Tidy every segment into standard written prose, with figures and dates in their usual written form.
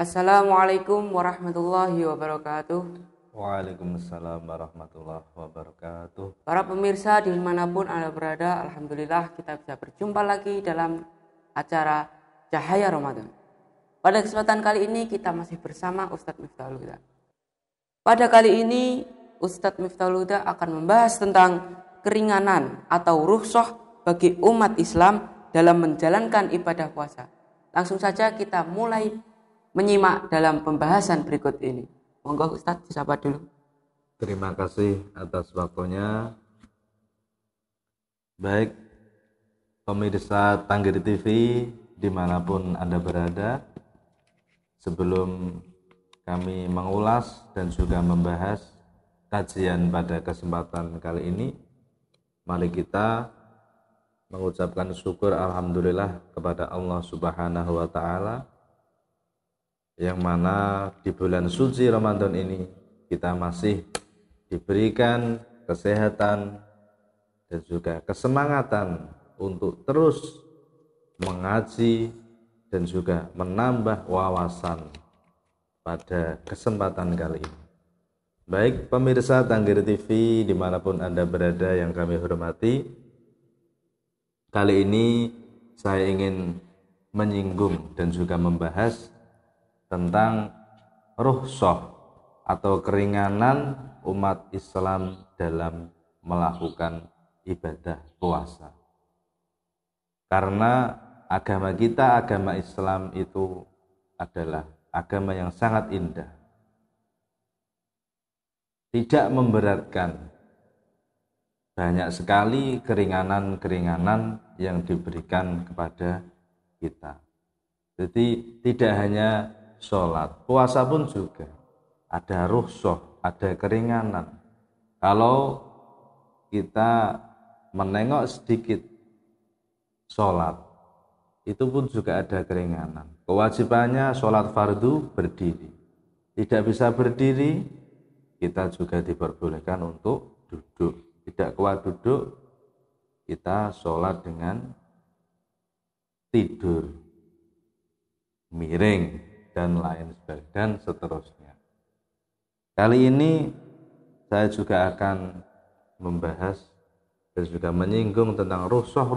Assalamualaikum warahmatullahi wabarakatuh. Waalaikumsalam warahmatullahi wabarakatuh. Para pemirsa dimanapun Anda berada, alhamdulillah kita bisa berjumpa lagi dalam acara Cahaya Ramadan. Pada kesempatan kali ini kita masih bersama Ustadz Miftahul Huda. Pada kali ini Ustadz Miftahul Huda akan membahas tentang keringanan atau rukhsah bagi umat Islam dalam menjalankan ibadah puasa. Langsung saja kita mulai menyimak dalam pembahasan berikut ini. Monggo Ustadz disapa dulu. Terima kasih atas waktunya. Baik pemirsa Tanggir TV dimanapun Anda berada, sebelum kami mengulas dan juga membahas kajian pada kesempatan kali ini, mari kita mengucapkan syukur alhamdulillah kepada Allah Subhanahu wa taala, yang mana di bulan suci Ramadan ini kita masih diberikan kesehatan dan juga kesemangatan untuk terus mengaji dan juga menambah wawasan pada kesempatan kali ini. Baik pemirsa Tanggir TV dimanapun Anda berada yang kami hormati, kali ini saya ingin menyinggung dan juga membahas tentang rukhsah atau keringanan umat Islam dalam melakukan ibadah puasa. Karena agama kita, agama Islam itu adalah agama yang sangat indah, tidak memberatkan. Banyak sekali keringanan-keringanan yang diberikan kepada kita. Jadi tidak hanya sholat, puasa pun juga ada rukhsah, ada keringanan. Kalau kita menengok sedikit sholat, itu pun juga ada keringanan. Kewajibannya sholat fardu berdiri. Tidak bisa berdiri, kita juga diperbolehkan untuk duduk. Tidak kuat duduk, kita sholat dengan tidur, miring, dan lain sebagainya, dan seterusnya. Kali ini saya juga akan membahas dan juga menyinggung tentang rukhsah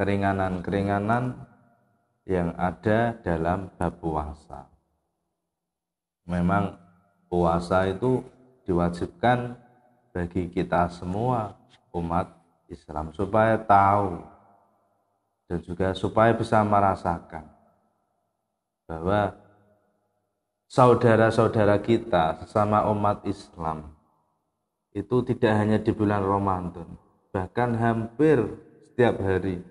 keringanan-keringanan yang ada dalam bab puasa. Memang puasa itu diwajibkan bagi kita semua umat Islam supaya tahu dan juga supaya bisa merasakan bahwa saudara-saudara kita sesama umat Islam itu tidak hanya di bulan Ramadan, bahkan hampir setiap hari,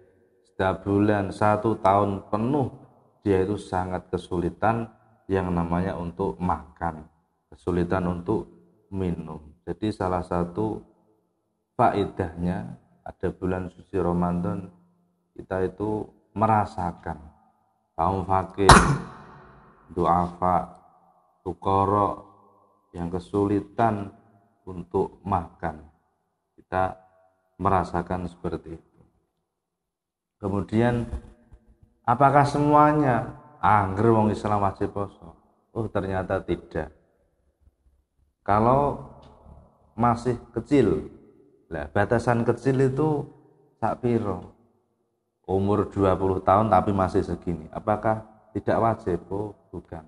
setiap bulan, 1 tahun penuh dia itu sangat kesulitan yang namanya untuk makan, kesulitan untuk minum. Jadi salah satu faedahnya ada bulan suci Ramadan, kita itu merasakan kaum fakir, duafa, fuqara yang kesulitan untuk makan. Kita merasakan seperti itu. Kemudian apakah semuanya angger wong Islam wajib poso? Oh, ternyata tidak. Kalau masih kecil, lah batasan kecil itu sak piro? Umur 20 tahun tapi masih segini, apakah tidak wajib? Oh, bukan.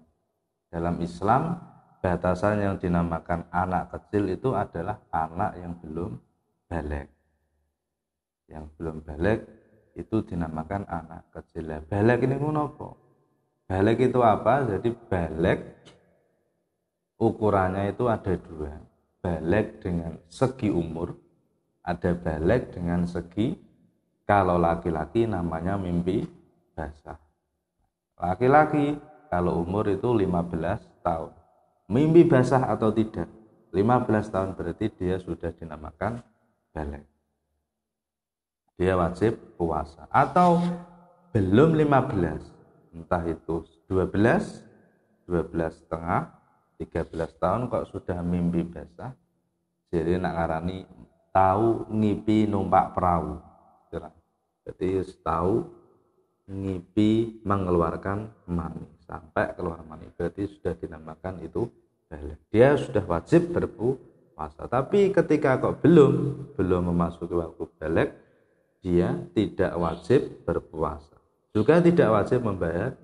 Dalam Islam batasan yang dinamakan anak kecil itu adalah anak yang belum baligh. Yang belum baligh itu dinamakan anak kecil. Baligh ini apa? Baligh itu apa? Jadi baligh ukurannya itu ada dua. Baligh dengan segi umur, ada baligh dengan segi, kalau laki-laki namanya mimpi basah. Laki-laki kalau umur itu 15 tahun. Mimpi basah atau tidak, 15 tahun berarti dia sudah dinamakan baligh. Dia wajib puasa. Atau belum 15, entah itu 12, 12 setengah, 13 tahun kok sudah mimpi basah, jadi nak ngarani tahu ngipi numpak perahu. Jadi tahu ngipi mengeluarkan mani. sampai keluar mani, berarti sudah dinamakan itu balik. Dia sudah wajib berpuasa. Tapi ketika kok belum memasuki waktu balik, dia tidak wajib berpuasa, juga tidak wajib membayar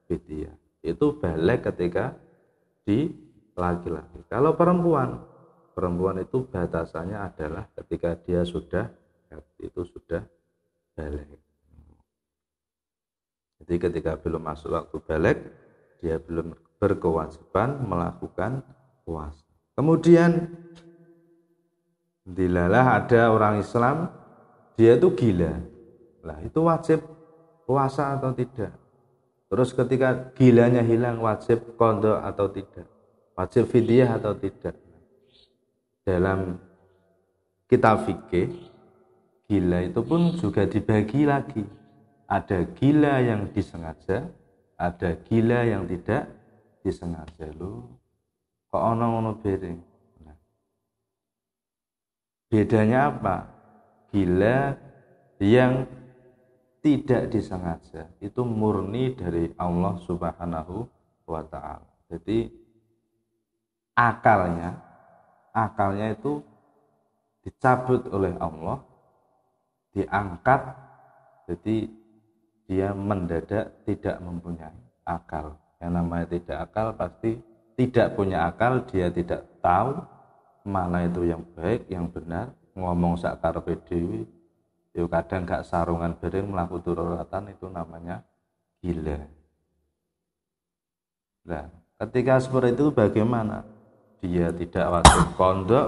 fidyah. Itu balik ketika di laki-laki. Kalau perempuan itu batasannya adalah ketika dia sudah itu sudah balik. Jadi ketika belum masuk waktu balik, dia belum berkewajiban melakukan puasa. Kemudian dilalah ada orang Islam, dia itu gila. Lah itu wajib puasa atau tidak? Terus ketika gilanya hilang, wajib qadha atau tidak? Wajib fidyah atau tidak? Dalam kitab fikih, gila itu pun juga dibagi lagi. Ada gila yang disengaja, ada gila yang tidak disengaja. Loh, kok ono bering? Nah, bedanya apa? Gila yang tidak disengaja itu murni dari Allah Subhanahu wa ta'ala. Jadi akalnya itu dicabut oleh Allah, diangkat, jadi dia mendadak tidak mempunyai akal. Yang namanya tidak akal pasti tidak punya akal, dia tidak tahu mana itu yang baik, yang benar, ngomong sak karepe dhewe. Yo kadang gak sarungan bareng mlaku tururatan, itu namanya gila. Nah, ketika seperti itu bagaimana? Dia tidak wajib qadha,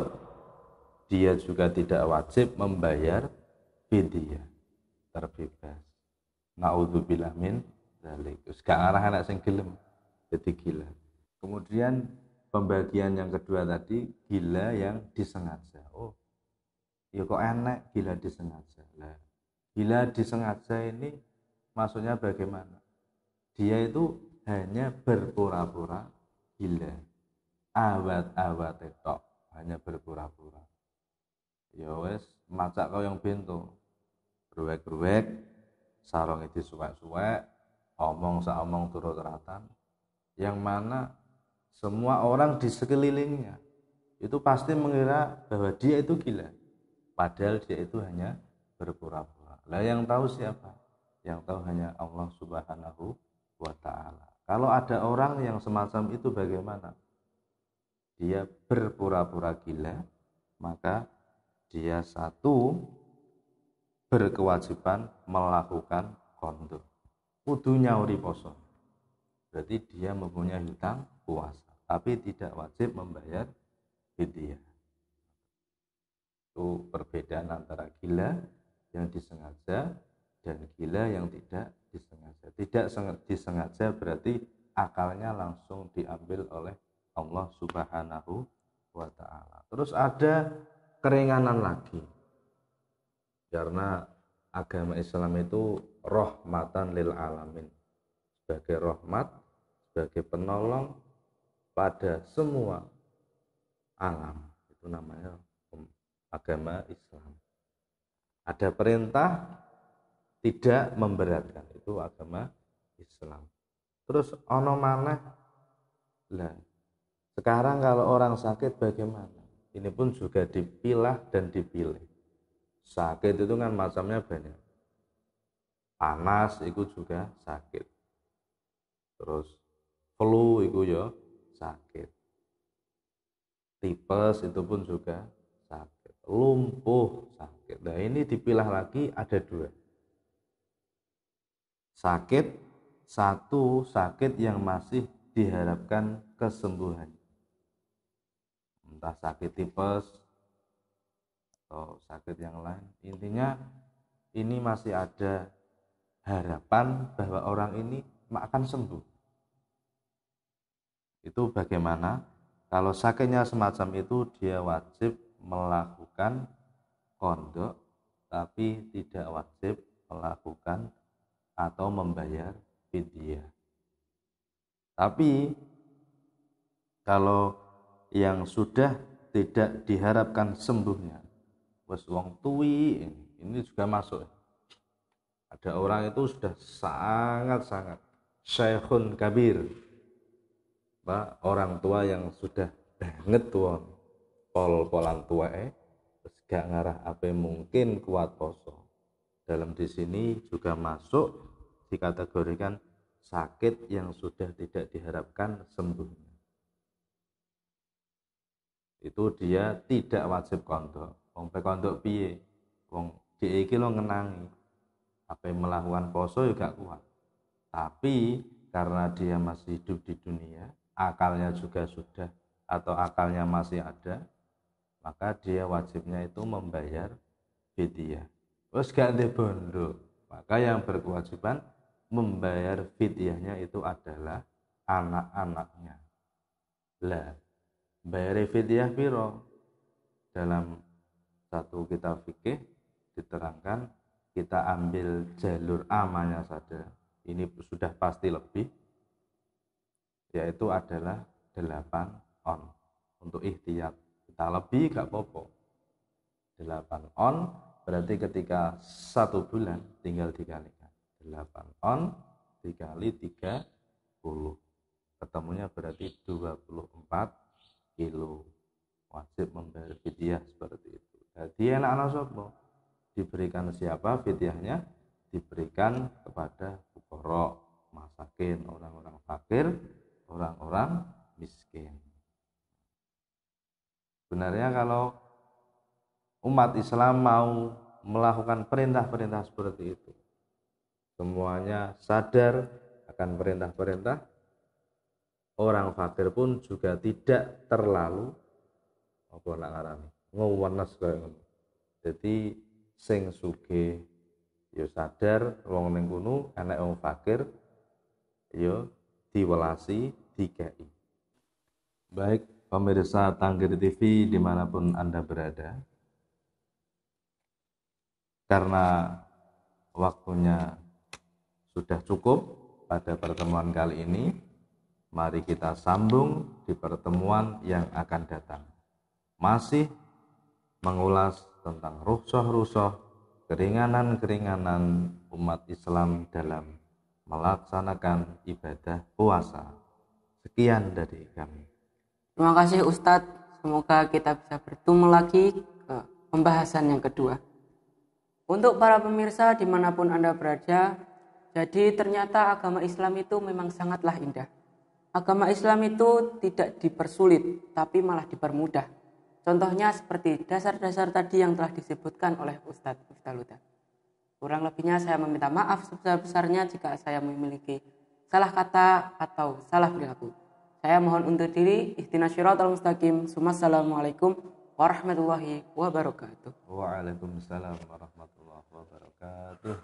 dia juga tidak wajib membayar fidyah, terbebas. Naudzubillah min dzalik. Wis gak arah anak sing gelem jadi gila. Kemudian pembagian yang kedua tadi, gila yang disengaja. Oh, ya kok enak gila disengaja. Nah, gila disengaja ini maksudnya bagaimana? Dia itu hanya berpura-pura gila. Awat-awat tok, hanya berpura-pura. Ya wes, macak kau yang bento. Ruwek-ruwek, sarung itu suwek-suwek, omong saomong turut teratan, yang mana semua orang di sekelilingnya itu pasti mengira bahwa dia itu gila, padahal dia itu hanya berpura-pura. Lah yang tahu siapa? Yang tahu hanya Allah Subhanahu wa ta'ala. Kalau ada orang yang semacam itu bagaimana? Dia berpura-pura gila, maka dia satu berkewajiban melakukan qadha. Kudu nyauri poso. Berarti dia mempunyai hutang puasa, tapi tidak wajib membayar fidyah. Itu perbedaan antara gila yang disengaja dan gila yang tidak disengaja. Tidak disengaja berarti akalnya langsung diambil oleh Allah Subhanahu wa ta'ala. Terus ada keringanan lagi. Karena agama Islam itu rahmatan lil alamin, sebagai rahmat, sebagai penolong pada semua alam. Itu namanya agama Islam. Ada perintah tidak memberatkan, itu agama Islam. Terus ono maneh, lah sekarang kalau orang sakit bagaimana? Ini pun juga dipilah dan dipilih. Sakit itu kan macamnya banyak. Panas itu juga sakit. Terus flu itu ya sakit. Tipes itu pun juga sakit. Lumpuh sakit. Nah ini dipilah lagi ada dua. Sakit, satu sakit yang masih diharapkan kesembuhan. Entah sakit tipes atau sakit yang lain, intinya ini masih ada harapan bahwa orang ini akan sembuh. Itu bagaimana? Kalau sakitnya semacam itu, dia wajib melakukan qadha, tapi tidak wajib melakukan atau membayar fidyah. Tapi kalau yang sudah tidak diharapkan sembuhnya, wes wong tuwi, ini juga masuk. Ada orang itu sudah sangat-sangat syekhun kabir, orang tua yang sudah banget tua, pol-polan tuae, terus gak ngarah apa mungkin kuat poso. Dalam di sini juga masuk dikategorikan sakit yang sudah tidak diharapkan sembuhnya. Itu dia tidak wajib kondok. Wong pe kondok piye? Wong dhek iki lo ngenangi. Apa melakukan poso juga kuat. Tapi karena dia masih hidup di dunia, akalnya juga sudah atau akalnya masih ada, maka dia wajibnya itu membayar fidyah. Terus gak ndek bondo, maka yang berkewajiban membayar fidyahnya itu adalah anak-anaknya. Lah, bayar fidyah piro? Dalam satu kitab fikih diterangkan kita ambil jalur amannya saja. Ini sudah pasti lebih, yaitu adalah 8 on untuk ikhtiyat. Kita lebih gak popo. 8 on berarti ketika 1 bulan tinggal dikalikan 8 on dikali 30, ketemunya berarti 24 kilo. Wajib membayar fidyah seperti itu. Jadi enak sapa? Diberikan siapa fidyahnya? Diberikan kepada fuqara, masakin, orang-orang fakir, orang-orang miskin. Sebenarnya kalau umat Islam mau melakukan perintah-perintah seperti itu, semuanya sadar akan perintah-perintah, orang fakir pun juga tidak terlalu apa nak ngarani ngewenes kaya ngono. Dadi sing sugih ya sadar wong ning kono enek wong fakir ya diwelasi dikai. Baik pemirsa Tanggir TV dimanapun Anda berada, karena waktunya sudah cukup pada pertemuan kali ini, mari kita sambung di pertemuan yang akan datang. Masih mengulas tentang rukhsah-rukhsah, keringanan-keringanan umat Islam dalam melaksanakan ibadah puasa. Sekian dari kami. Terima kasih Ustadz. Semoga kita bisa bertemu lagi ke pembahasan yang kedua. Untuk para pemirsa dimanapun Anda berada, jadi ternyata agama Islam itu memang sangatlah indah. Agama Islam itu tidak dipersulit, tapi malah dipermudah. Contohnya seperti dasar-dasar tadi yang telah disebutkan oleh Ustadz Miftahul Huda. Kurang lebihnya saya meminta maaf sebesar-besarnya jika saya memiliki salah kata atau salah perilaku. Saya mohon undur diri. Ihdinas syiratal mustaqim. Assalamualaikum warahmatullahi wabarakatuh. Waalaikumsalam warahmatullahi wabarakatuh.